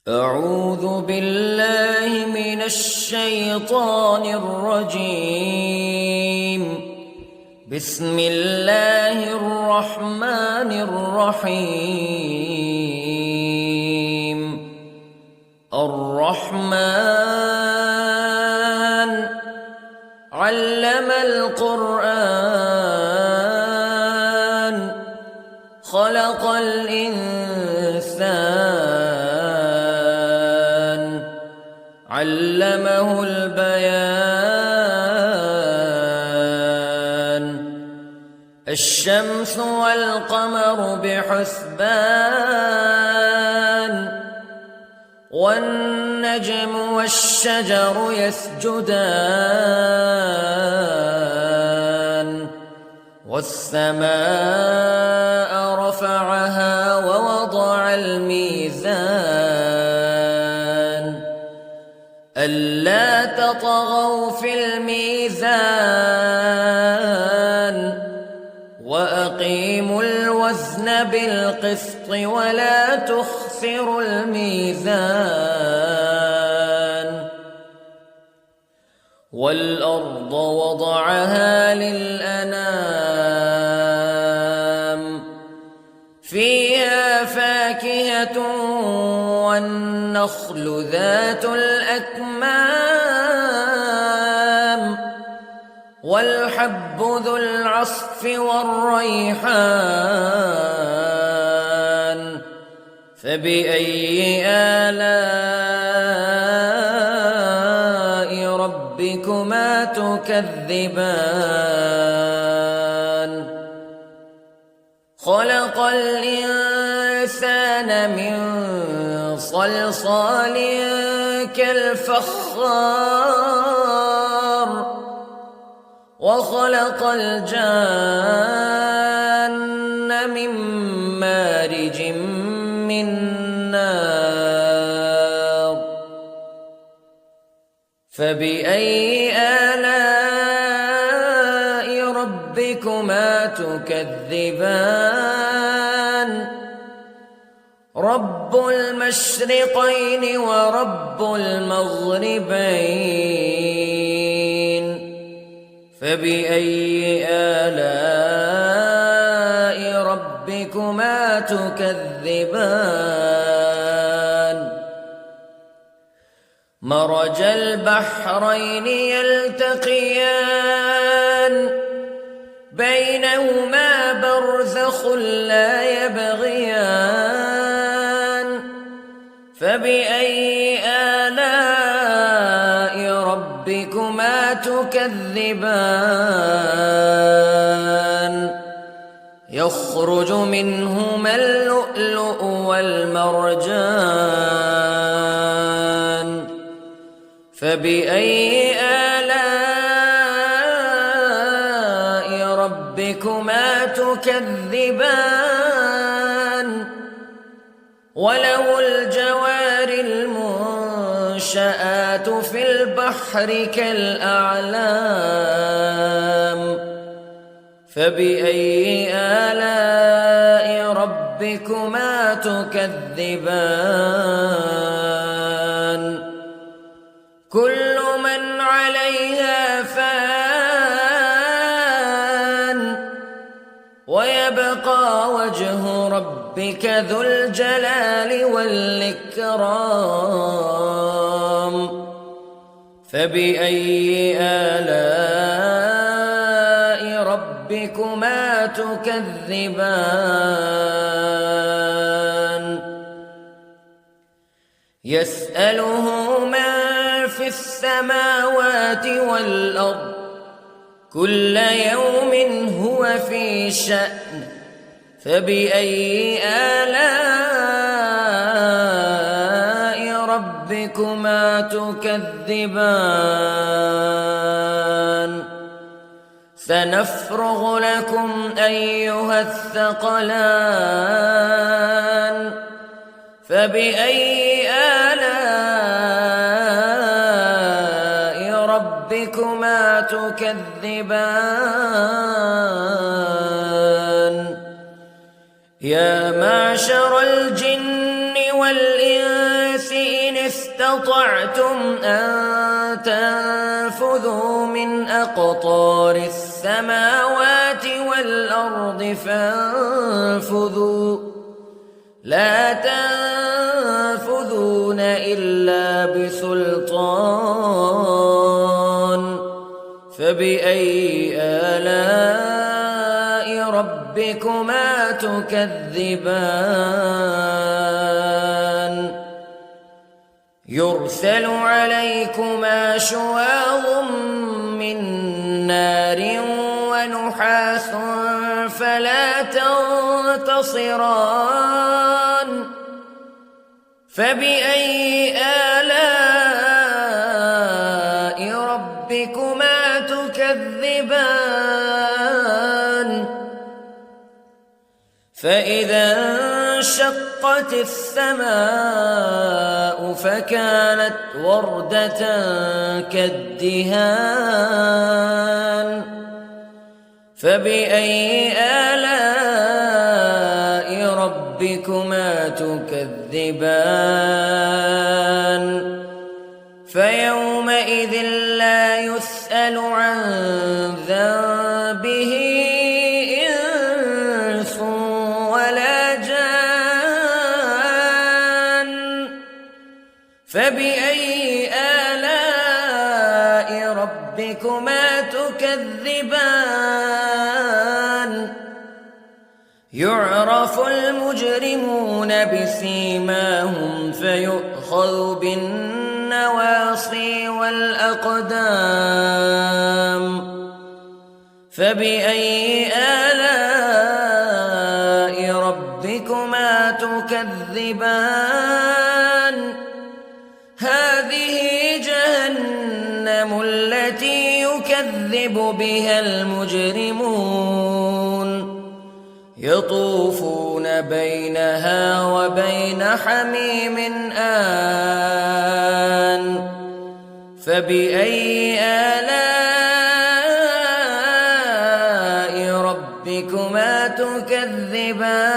أعوذ بالله من الشيطان الرجيم. بسم الله الرحمن الرحيم. الرحمن علم القرآن خلق الإنسان علمه البيان. الشمس والقمر بحسبان والنجم والشجر يسجدان والسماء رفعها ووضع الميزان ألا تطغوا في الميزان وأقيموا الوزن بالقسط ولا تخسروا الميزان. والأرض وضعها للأنام فيها فاكهة والنخل ذات الأكمام والحب ذو العصف والريحان فبأي آلاء ربكما تكذبان. خلق الإنسان من صلصال كالفخار وخلق الجان من مارج من نار فبأي آلاء ربكما تكذبان. رب المشرقين ورب المغربين فبأي آلاء ربكما تكذبان. مرج البحرين يلتقيان بينهما برزخ لا يبغيان فبأي آلاء ربكما تكذبان. يخرج منهما اللؤلؤ والمرجان فبأي آلاء ربكما تكذبان. وله الجوار المنشآت في البحر كالأعلام فبأي آلاء ربكما تكذبان. كل من عليها فان ويبقى وجه ربك ذو الجلال والإكرام فبأي آلاء ربكما تكذبان. يسأله من في السماوات والأرض كل يوم هو في شأن فبأي آلاء ربكما تكذبان. سنفرغ لكم أيها الثقلان فبأي آلاء ربكما تكذبان. يا معشر الجن والإنس استطعتم أن تنفذوا من أقطار السماوات والأرض فانفذوا لا تنفذون إلا بسلطان فبأي آلاء ربكما تكذبان يرسل عليكما شواظ من نار ونحاس فلا تنتصران فبأي آلاء ربكما تكذبان فإذا انشقت السماء فكانت وردة كالدهان فبأي آلاء ربكما تكذبان فيومئذ لا يسأل عن ذنبه إنس ولا جان فبأي آلاء ربكما تكذبان يعرف المجرمون بسيماهم فيؤخذ بالنواصي والأقدام فبأي آلاء ربكما تكذبان هذه جهنم التي يكذب بها المجرمون يطوفون بينها وبين حميم آن فبأي آلاء ربكما تكذبان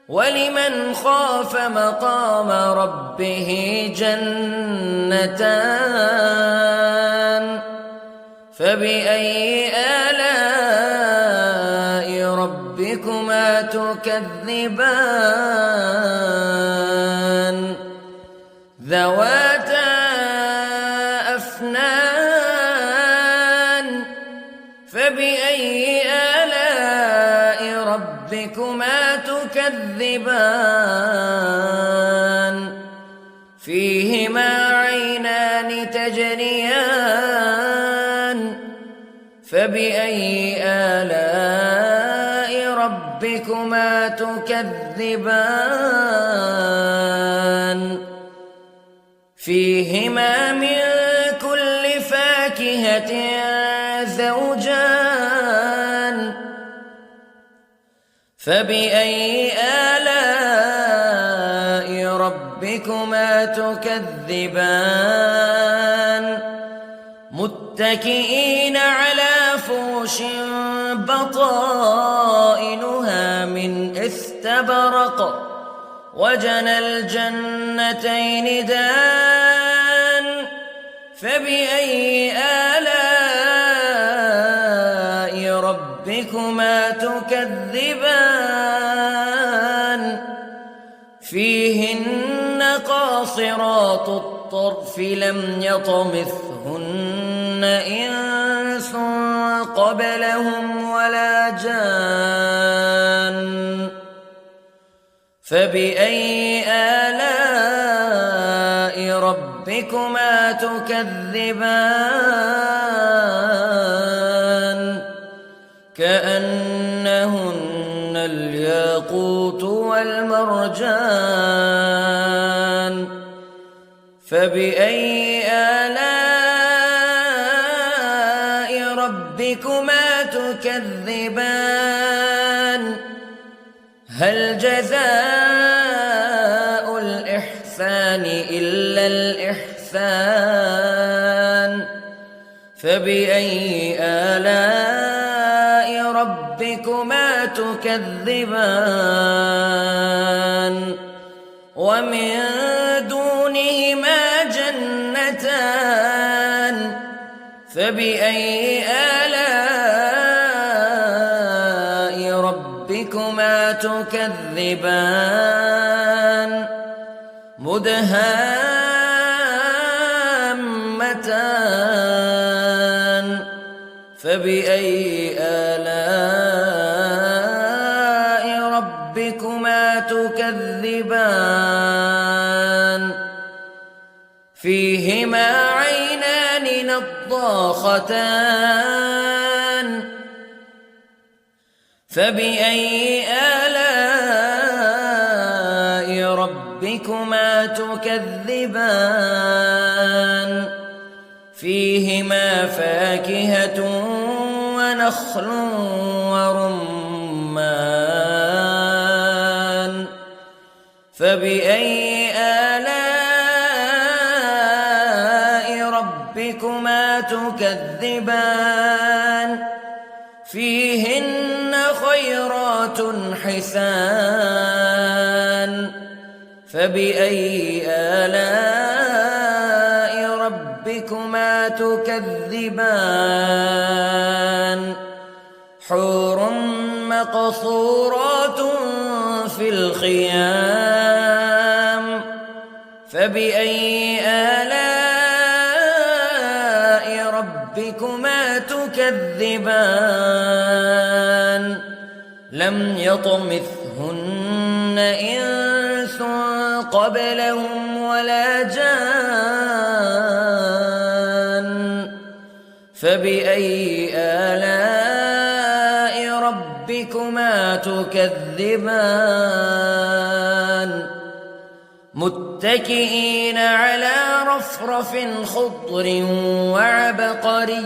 ولمن خاف مقام ربه جنتان فبأي آلاء ربكما تكذبان ذواتا أفنان فبأي آلاء ربكما تكذبان فيهما عينان تجريان فبأي آلاء ربكما تكذبان فيهما من كل فاكهة زوجان فبأي آلاء ربكما تكذبان متكئين على فرش بطائنها من استبرق وجنى الجنتين دان فبأي آلاء ربكما تكذبان فيهن قاصرات الطرف لم يطمثهن إنس قبلهم ولا جان فبأي آلاء ربكما تكذبان كأنهن الياقوت والمرجان فبأي آلاء ربكما تكذبان هل جزاء الإحسان إلا الإحسان فبأي آلاء ربكما تكذبان ومن دونهما جنتان فبأي آلاء ربكما تكذبان مدهامتان فبأي آلاء ربكما تكذبان فيهما عينان نضاختان فبأي آلاء ربكما تكذبان فيهما فاكهة ونخل ورمان فبأي آلاء ربكما تكذبان فيهن خيرات حسان فبأي آلاء ربكما تكذبان حور مقصورات في الخيام فبأي آلاء ربكما تكذبان لم يطمثهن إنس قبلهم ولا جان فبأي آلاء ربكما تكذبان متكئين على رفرف خضر وعبقري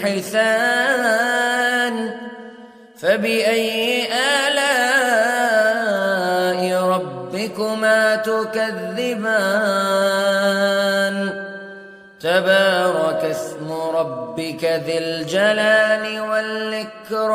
حسان فبأي آلاء ربكما تكذبان تبارك اسم ربك ذي الجلال والإكرام